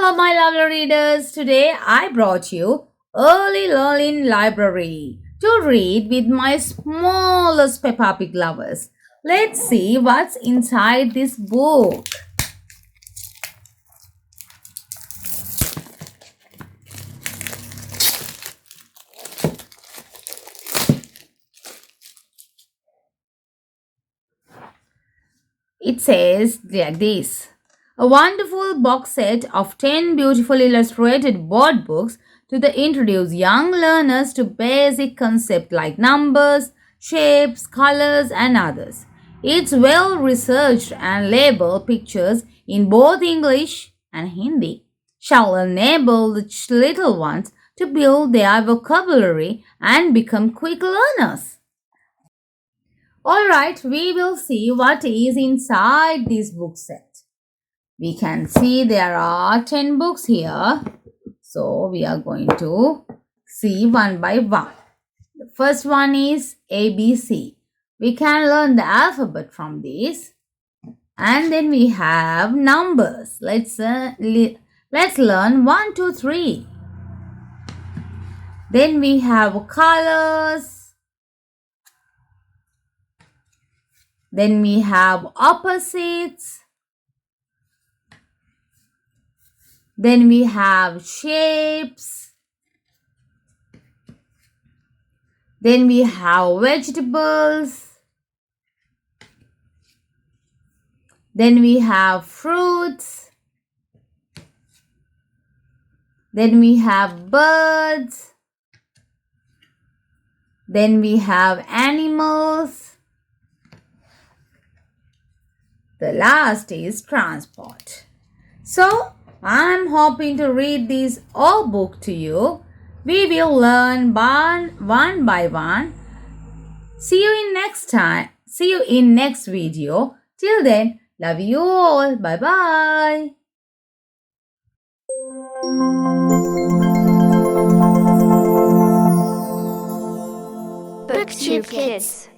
Hello, my lovely readers. Today I brought you Early Learning Library to read with my smallest Peppa Pig lovers. Let's see what's inside this book. It says like this. A wonderful box set of 10 beautiful illustrated board books to introduce young learners to basic concepts like numbers, shapes, colors, and others. It's well researched and labeled pictures in both English and Hindi shall enable the little ones to build their vocabulary and become quick learners. Alright, we will see what is inside this book set. We can see there are 10 books here. So we are going to see one by one. The first one is ABC. We can learn the alphabet from this. And then we have numbers. Let's learn 1, 2, 3. Then we have colors. Then we have opposites. Then we have shapes. Then we have vegetables. Then we have fruits. Then we have birds. Then we have animals. The last is transport. So, I'm hoping to read this whole book to you. We will learn one by one. See you in next video. Till then, love you all. Bye bye. Booktube Kids.